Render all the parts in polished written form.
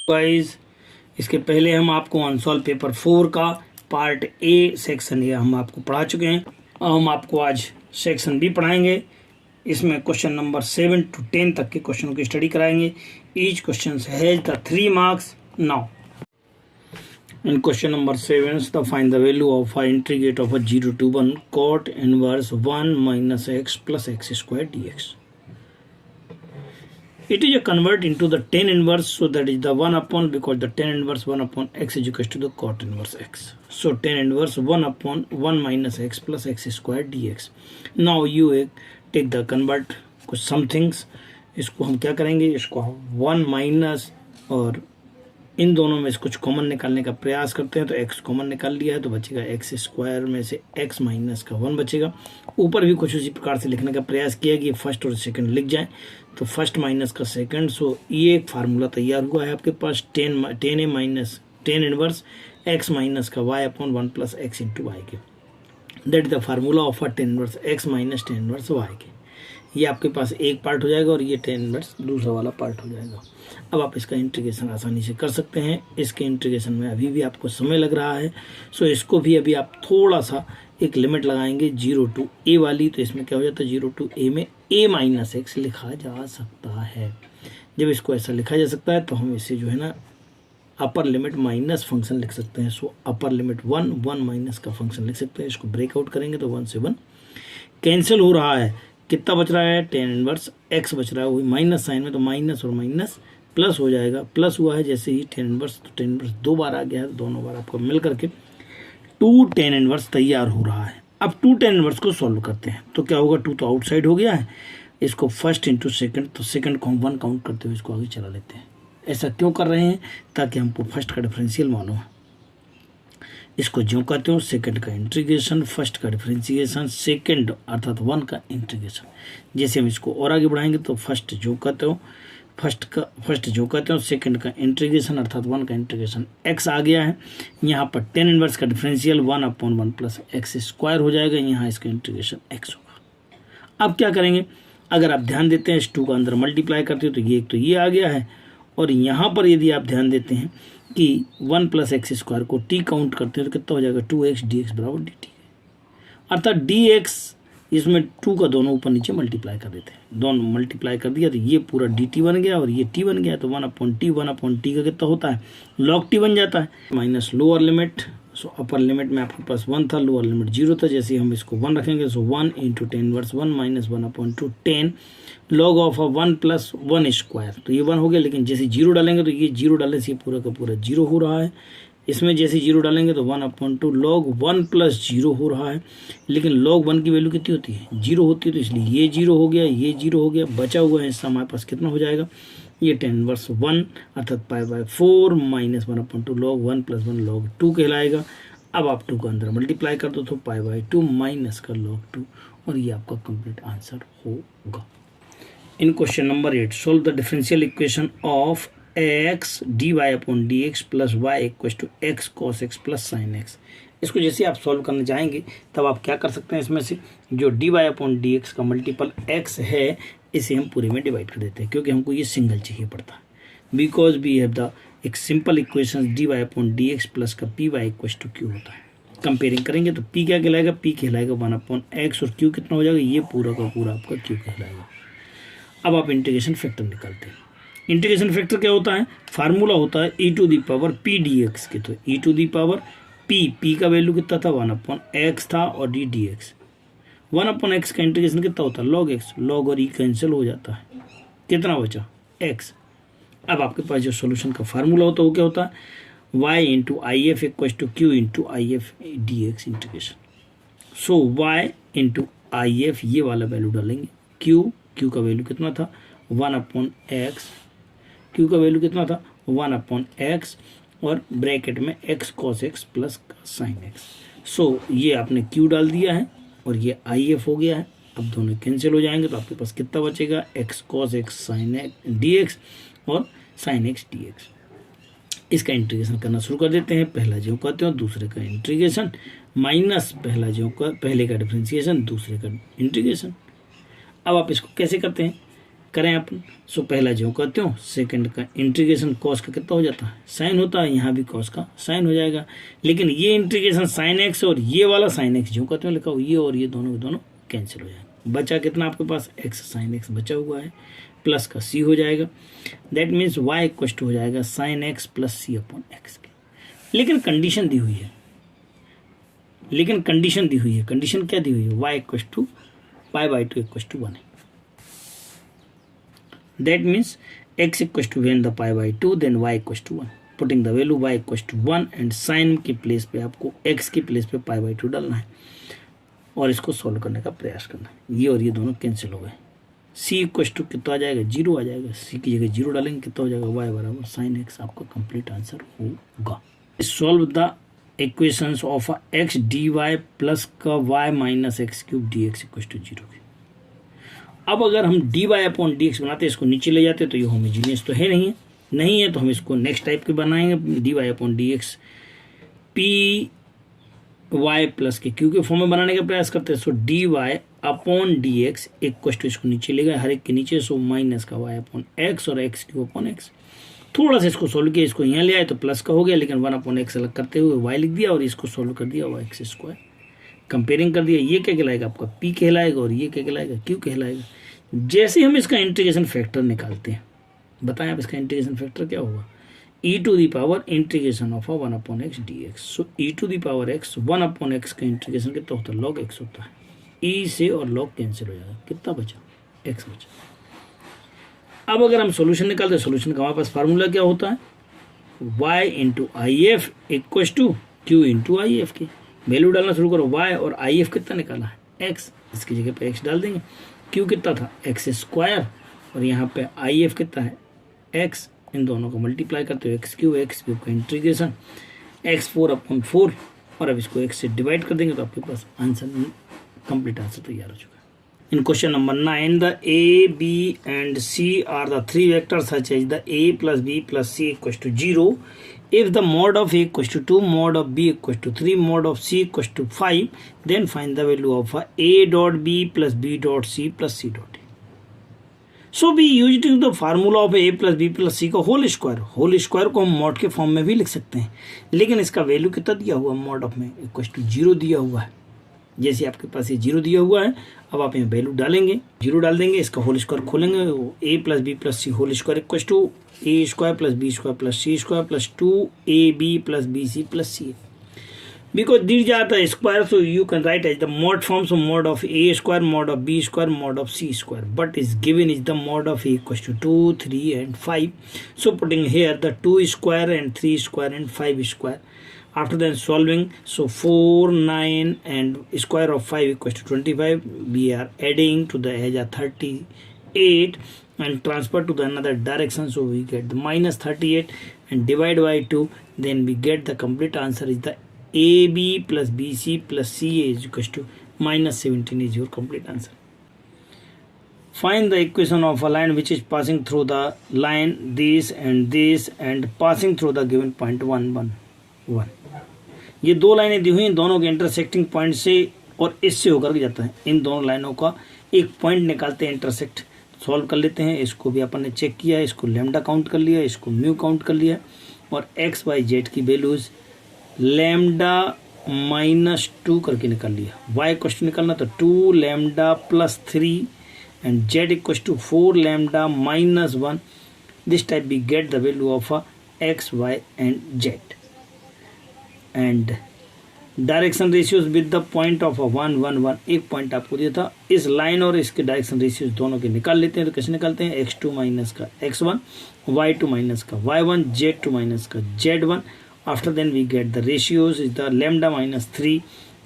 Guys, इसके पहले हम आपको अनसॉल्व पेपर 4 का पार्ट ए सेक्शन ये हम आपको पढ़ा चुके हैं। हम आपको आज सेक्शन बी पढ़ाएंगे। इसमें क्वेश्चन नंबर 7 to 10 तक के क्वेश्चनों की स्टडी कराएंगे। Each question has the 3 marks. Now in question number 7, find the value of a integrate of a 0 to 1 cot inverse 1 minus x plus x square dx. It is a convert into the tan inverse, so that is the 1 upon, because the tan inverse 1 upon x is equal to the cot inverse x. So tan inverse 1 upon 1 minus x plus x square dx. Now you take the convert कुछ some things, इसको हम क्या करेंगे, इसको हम 1 minus और इन दोनों में से कुछ कॉमन निकालने का प्रयास करते हैं। तो x कॉमन निकाल लिया है तो बचेगा x स्क्वायर में से x माइनस का 1 बचेगा। ऊपर भी कुछ उसी प्रकार से लिखने का प्रयास किया कि फर्स्ट और सेकंड लिख जाए, तो फर्स्ट माइनस का सेकंड। सो ये एक फार्मूला तैयार हुआ है आपके पास, tan A minus tan inverse x minus का y upon 1 plus x into Y के। That is the formula of a tan inverse x minus tan inverse y के। ये आपके पास एक पार्ट हो जाएगा और ये टेन इनवर्स दूसरा वाला पार्ट हो जाएगा। अब आप इसका इंटीग्रेशन आसानी से कर सकते हैं। इसके इंटीग्रेशन में अभी भी आपको समय लग रहा है, सो इसको भी अभी आप थोड़ा सा एक लिमिट लगाएंगे 0 to a वाली। तो इसमें क्या हो जाता है, 0 to a में a माइनस एक्स लिखा जा सकता है। जब इसको ऐसा लिखा जा सकता है तो हम इसे जो है ना अपर लिमिट माइनस फंक्शन लिख सकते हैं। सो अपर लिमिट 1 माइनस का फंक्शन लिख सकते हैं। इसको ब्रेकआउट करेंगे तो 1 से 1 कैंसिल हो रहा है। कितना बच रहा है, टेन इनवर्स एक्स बच रहा है, वही माइनस साइन में, तो माइनस और माइनस प्लस हो जाएगा। प्लस हुआ है जैसे ही टेन इनवर्स, तो टेन इनवर्स 2 बार आ गया है, तो दोनों बार आपको मिल करके 2 टेन इनवर्स तैयार हो रहा है। अब 2 टेन इनवर्स को सॉल्व करते हैं तो क्या होगा, 2 तो आउटसाइड हो गया है, इसको फर्स्ट इंटू सेकंड, तो सेकंड को हम 1 काउंट करते हुए इसको आगे चला लेते हैं। ऐसा क्यों कर रहे हैं, ताकि हमको फर्स्ट का डिफरेंशियल मालूम है। इसको ज्यों कहते हो सेकंड का इंटीग्रेशन, फर्स्ट का डिफरेंशिएशन, सेकंड अर्थात 1 का इंटीग्रेशन। जैसे हम इसको और आगे बढ़ाएंगे तो फर्स्ट जो कहते हो सेकंड का इंटीग्रेशन अर्थात 1 का इंटीग्रेशन। x आ गया है, यहाँ पर टेन इनवर्स का differential 1 upon 1 plus x square हो जाएगा, यहाँ इसका इंटीग्रेशन x होगा। अब क्या करेंगे, अगर आप ध्यान देते हैं इस 2 का अंदर मल्टीप्लाई करते हो तो ये आ गया है, और यहाँ पर यदि आप ध्यान देते हैं कि 1 प्लस एक्स स्क्वायर को t काउंट करते हैं तो कितना हो जाएगा, 2x dx बराबर dt। अर्थात dx इसमें 2 का दोनों ऊपर नीचे मल्टीप्लाई कर देते हैं, दोनों मल्टीप्लाई कर दिया तो ये पूरा dt बन गया और ये t बन गया। तो 1 अपॉन t का कितना होता है, log t बन जाता है। माइनस लोअर लिमिट, सो अपर लिमिट में आपके पास 1 था, लोअर लिमिट 0 था। जैसे हम इसको 1 रखेंगे so 1 into tan inverse 1 minus 1 upon 2 10 log of 1 plus 1 square. तो ये 1 हो गया, लेकिन जैसे 0 डालेंगे तो ये 0 डालने से ये पूरा का पूरा 0 हो रहा है। इसमें जैसे 0 डालेंगे तो 1 अपॉन 2 लॉग 1 प्लस 0 हो रहा है, लेकिन log 1 की वैल्यू कितनी होती है, 0 होती है। तो इसलिए ये 0 हो गया, ये 0 हो गया, बचा हुआ है हिस्सा हमारे पास कितना हो जाएगा, ये टेन वर्स 1 अर्थात π/4 minus 1 upon 2 log 1 plus 1 log 2 कहलाएगा। अब आप 2 का अंदर मल्टीप्लाई कर दो तो π/2 माइनस का log 2, और ये आपका कंप्लीट आंसर होगा। In question number 8 solve the differential equation of x dy upon dx plus y equal to x cos x plus sin x। इसको जैसे आप सॉल्व करने जाएंगे तब आप क्या कर सकते हैं, इसमें से जो dy अपॉन dx का मल्टीपल x है इसे हम पूरे में डिवाइड कर देते हैं, क्योंकि हमको ये सिंगल चाहिए पड़ता है। बिकॉज वी हैव द एक simple equation dy upon dx plus का py इक्वल टू q होता है। कंपेयरिंग करेंगे तो p क्या कहलाएगा, p कहलाएगा 1 अपॉन x, और q कितना हो जाएगा, ये पूरा का पूरा आपका q कहलाएगा। अब आप इंटीग्रेशन फैक्टर निकालते हैं। इंटीग्रेशन फैक्टर क्या होता है, फार्मूला होता है e to the power p dx के। तो e to the power p का वैल्यू कितना था, 1 अपॉन x था, और d dx 1 अपॉन x का इंटीग्रेशन कितना होता है, log x, log और e कैंसिल हो जाता है, कितना बचा x। अब आपके पास जो सोल्यूशन का फार्मूला होता है वो क्या होता है, y into I F equal to Q into I F D X integration. So y into I F ये वाला वैल्यू डालेंगे, q का वैल्यू कितना था 1 अपॉन एक्स, q का वैल्यू कितना था 1 अपॉन एक्स, और ब्रैकेट में x cos x plus sin x। सो ये आपने q डाल दिया है और ये आई एफ हो गया है। अब दोनों कैंसिल हो जाएंगे तो आपके पास कितना बचेगा, x cos x sin x dx और sin x dx। इसका इंटीग्रेशन करना शुरू कर देते हैं। पहला जो कहते हो दूसरे का इंटीग्रेशन माइनस पहले का डिफरेंशिएशन दूसरे का इंटीग्रेशन। अब आप इसको कैसे करते हैं, करें अपन। सो पहला जो कहते हो, सेकंड का इंटीग्रेशन कॉस का कितना हो जाता है, साइन होता है, यहाँ भी कॉस का साइन हो जाएगा। लेकिन ये इंटीग्रेशन साइन एक्स और ये वाला साइन एक्स जो कहते हो लिखा हो, ये और ये दोनों के दोनों कैंसिल हो जाएगा। बचा कितना आपके पास, एक्स साइन एक्स बचा हुआ है, प्लस का सी हो जाएगा। That means Y equal to हो जाएगा sine X plus C upon X के। लेकिन कंडीशन दी हुई है, कंडीशन क्या दी हुई है, Y equal to pi by 2 equal to 1 है। That means x equals to when the pi by 2 then y equals to 1, putting the value y equals to 1 and sin की प्लेस पे आपको x की place पे pi by 2 डालना है और इसको सॉल्व करने का प्रयास करना है। ये और ये दोनों कैंसिल हो गए। c इक्वल टू कितना आ जाएगा, 0 आ जाएगा। c की जगह 0 डालेंगे, कितना हो जाएगा, y बराबर साइन एक्स आपका कंप्लीट आंसर होगा। Solve the equations of x dy plus का y minus X cube dx equal to 0। अब अगर हम dy अपॉन dx बनाते हैं, इसको नीचे ले जाते तो ये होमोजीनियस तो है नहीं है, तो हम इसको नेक्स्ट टाइप के बनाएंगे। dy upon dx P Y plus के क्यू के फॉर्म में बनाने का प्रयास करते हैं। So dy upon dx equal to, इसको नीचे ले गए हर एक के नीचे, सो माइनस का y अपॉन एक्स और एक्स क्यू अपॉन एक्स। थोड़ा सा इसको सोल्व किया, इसको यहाँ ले आए तो प्लस का हो गया, लेकिन 1 अपॉन एक्स अलग करते हुए y लिख दिया और इसको सोल्व कर दिया y एक्स स्क्वायर। कंपेयरिंग कर दिया, ये क्या कहलाएगा आपका p कहलाएगा और ये क्या कहलाएगा q कहलाएगा। जैसे हम इसका इंटीग्रेशन फैक्टर निकालते हैं, बताएं आप इसका इंटीग्रेशन फैक्टर क्या होगा, e to the power integration of 1 upon X D X. So e to the power X 1 upon X का इंटीग्रेशन कितना होता है, लॉग एक्स होता है। e से और लॉग कैंसिल हो जाएगा, कितना बचा, x बचा। अब अगर हम सोल्यूशन निकालते हैं, सोल्यूशन का हमारे पास फार्मूला क्या होता है, y into I F equal to Q into I F की वैल्यू डालना शुरू करो। y और आई एफ कितना निकाला है, x, इसकी जगह पे x डाल देंगे। q कितना था, एक्स स्क्वायर, और यहाँ पे आई एफ कितना है, x। इन दोनों को मल्टीप्लाई करते हो, एक्स क्यूब का इंटीग्रेशन एक्स 4 अपॉन 4, और अब इसको x से डिवाइड कर देंगे तो आपके पास आंसर, कंप्लीट आंसर तैयार हो चुका है। In question number 9, the a, b and c are the three vectors such as the a plus b plus c equals to 0. If the mod of a equals to 2, mod of b equals to 3, mod of c equals to 5, then find the value of a dot b plus b dot c plus c dot a. So we using the formula of a plus b plus c का whole square को हम mod के form में भी लिख सकते हैं, लेकिन इसका वैल्यू कितना दिया हुआ mod ऑफ में इक्वल टू 0 दिया हुआ है। जैसे आपके पास ये 0 दिया हुआ है, अब आप यहाँ वैल्यू डालेंगे, 0 डाल देंगे, इसका होल स्क्वायर खोलेंगे, a plus B plus C whole square equal to a square plus B square plus C square plus 2ab plus B C plus C. Because this जाता है square, so you can write as the mod form, so mod of a square, mod of b square, mod of c square, but is given is the mod of a equals to 2, 3 and 5. So putting here the 2 square and 3 square and 5 square. After then solving, so 4, 9 and square of 5 equals to 25. We are adding to the edge of 38 and transfer to the another direction, so we get the minus 38 and divide by 2. Then we get the complete answer is the AB plus BC plus CA is equals to minus 17 is your complete answer. Find the equation of a line which is passing through the line this and passing through the given point 1, 1, 1. ये दो लाइनें दी हुई, इन दोनों के intersecting point से और इससे होकर के जाता है। इन दोनों लाइनों का एक पॉइंट निकालते हैं इंटरसेक्ट, सॉल्व कर लेते हैं। इसको भी अपन ने चेक किया, इसको लैम्डा काउंट कर लिया, इसको म्यू काउंट कर लिया, और एक्स वाई जेड की वैल्यूज लैम्डा माइनस 2 करके निकाल लिया। वाई क्वेश्चन निकालना तो 2 lambda plus 3 and z equal to 4 lambda minus 1। This type we get the value of x y and z and direction ratios with the point of 1, 1, 1। एक point आपको दिया था, इस लाइन और इसके डायरेक्शन रेशियोज दोनों के निकाल लेते हैं। तो कैसे निकालते हैं, x2 माइनस का x1, y2 माइनस का y1, z2 माइनस का z1। After then we get the ratios is the lambda minus 3,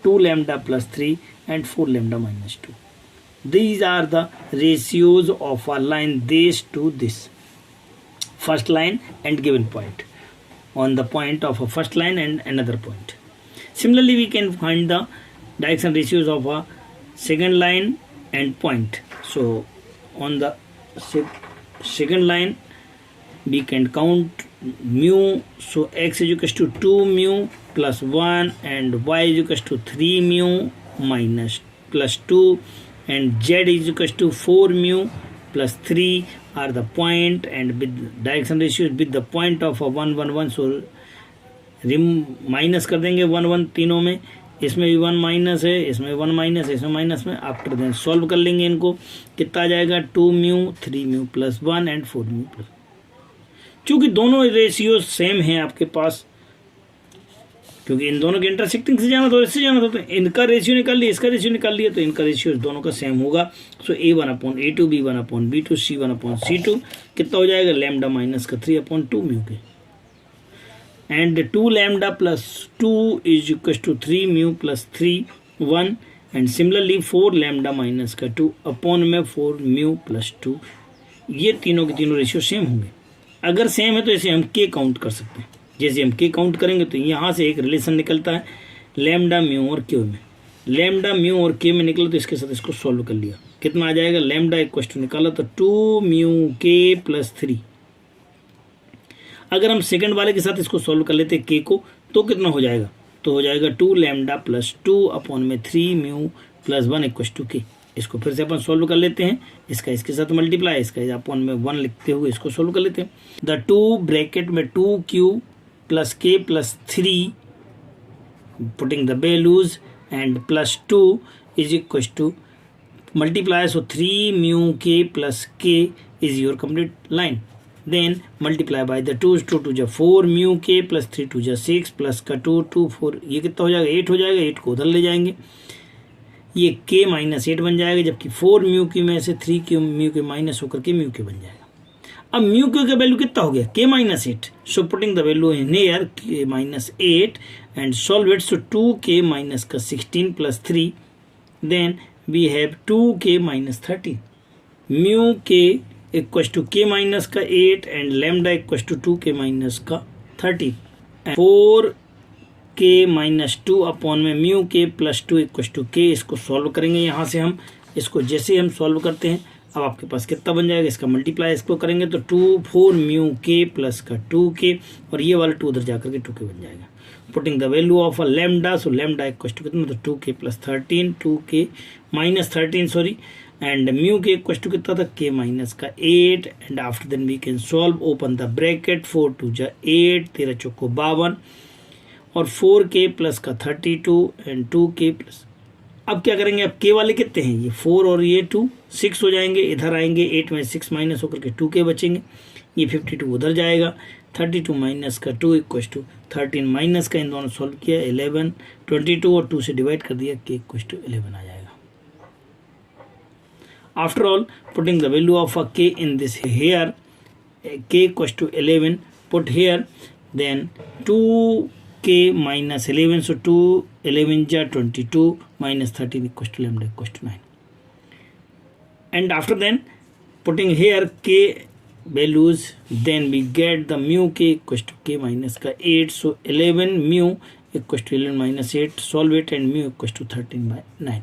2 lambda plus 3 and 4 lambda minus 2. These are the ratios of a line this to this. First line and given point. On the point of a first line and another point. Similarly we can find the direction ratios of a second line and point. So on the second line we can count mu, so x is equals to 2 mu plus 1 and y is equals to 3 mu minus plus 2 and z is equals to 4 mu plus 3 are the point, and with direction ratio with the point of a 1 1 1, so minus कर देंगे 1 1 तीनों में, इसमें भी 1 minus है, इसमें 1 minus, इसमें minus में। आफ्टर देन सॉल्व कर लेंगे इनको, कितना आ जाएगा 2 mu 3 mu plus 1 and 4 mu plus. चूँकि दोनों रेशियो सेम हैं आपके पास, क्योंकि इन दोनों के इंटरसेक्टिंग से जाना था, इससे जाना था, तो इनका रेशियो निकाल लिया, इसका रेशियो निकाल लिया, तो इनका रेशियो दोनों का सेम होगा। सो A1/A2 B1/B2 C1/C2 कितना हो जाएगा लैम्डा माइनस का 3/2 mu k, and 2 lambda plus 2 is equal to 3 mu plus 3 1, and similarly 4 lambda minus का 2 अपॉन में 4 म्यू प्लस 2। ये तीनों के तीनों रेशियो सेम होंगे। अगर सेम है तो इसे हम के काउंट कर सकते हैं। जैसे हम के काउंट करेंगे तो यहाँ से एक रिलेशन निकलता है लैम्डा म्यू और के में, लैम्डा म्यू और के में निकला, तो इसके साथ इसको सॉल्व कर लिया, कितना आ जाएगा लैम्डा इक्वल टू निकाला तो 2 म्यू के प्लस 3। अगर हम सेकंड वाले के साथ इसको सॉल्व कर लेते के को, तो कितना हो जाएगा, तो हो जाएगा 2 लैम्डा प्लस 2 अपॉन में 3 म्यू प्लस 1 इक्वल टू के। इसको फिर से अपन सॉल्व कर लेते हैं, इसका इसके साथ मल्टीप्लाई, इसका अपॉन में 1 लिखते हुए इसको सॉल्व कर लेते हैं। द 2 ब्रैकेट में 2q plus k plus 3 putting the values and plus 2 is equal to multiply, so 3 mu k plus k is your complete line. Then multiply by the 2 2 2 4 mu k plus 3 2 6 plus का 2 2 4, ये कितना हो जाएगा 8 हो जाएगा। 8 को उधर ले जाएंगे, ये के माइनस 8 बन जाएगा, जबकि 4 म्यू के में से 3 के म्यू के माइनस होकर के म्यू के बन जाएगा। अब म्यू क्यू का वैल्यू कितना हो गया के minus 8, so putting the value in here के minus 8 and solve it, so 2 k minus का 16 plus 3, then we have 2 k minus 13, mu k equal to के माइनस का 8 and lambda equal to 2 k minus का 30, 4 के minus 2 upon में mu k plus 2 equal to के। इसको solve करेंगे यहाँ से हम, इसको जैसे हम सॉल्व करते हैं अब आपके पास कितना बन जाएगा, इसका मल्टीप्लाई इसको करेंगे तो 2 4 म्यू के प्लस का 2 के, और ये वाला 2 उधर जाकर के 2 के बन जाएगा। Putting the value of a lambda, so lambda equal to कितना, तो 2 k plus 13 2 k minus 13 sorry, and mu k equal to कितना था के माइनस का 8, and after then we can solve, open the bracket 4 2 8 13 चौको 52 और 4 के plus का 32 and 2 k plus. अब क्या करेंगे, अब के वाले कितने हैं, ये 4 और ये 2 6 हो जाएंगे, इधर आएंगे 8 में 6 माइनस होकर के 2 के बचेंगे, ये 52 उधर जाएगा, 32 माइनस का 2 इक्वल टू 13 माइनस का इन दोनों सॉल्व किया 11, 22 और 2 से डिवाइड कर दिया, के इक्वल टू 11 आ जाएगा। After all putting the value of a k in this here, k equal to 11 put here, then 2 k minus 11, so 2 11 जा 22 minus 13 equals to lambda equals to 9, and after then putting here k values, then we get the mu k equals to k minus का 8, so 11 mu equals to 11 minus 8, solve it and mu equals to 13 by 9.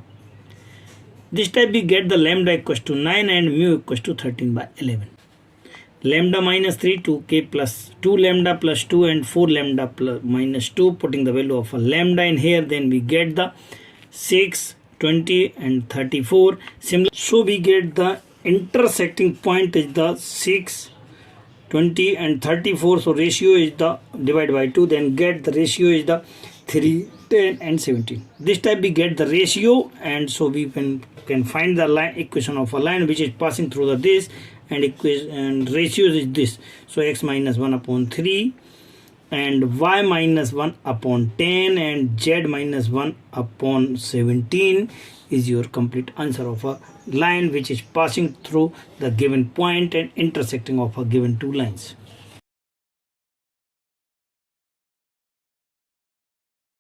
This time we get the lambda equals to 9 and mu equals to 13 by 11. Lambda minus 3 2k plus 2 lambda plus 2 and 4 lambda plus minus 2, putting the value of a lambda in here, then we get the 6 20 and 34. Similar, so we get the intersecting point is the 6 20 and 34, so ratio is the divide by 2, then get the ratio is the 3 10 and 17. This time we get the ratio, and so we can find the line equation of a line which is passing through the this, and ratios is this, so x minus 1 upon 3 and y minus 1 upon 10 and z minus 1 upon 17 is your complete answer of a line which is passing through the given point and intersecting of a given two lines.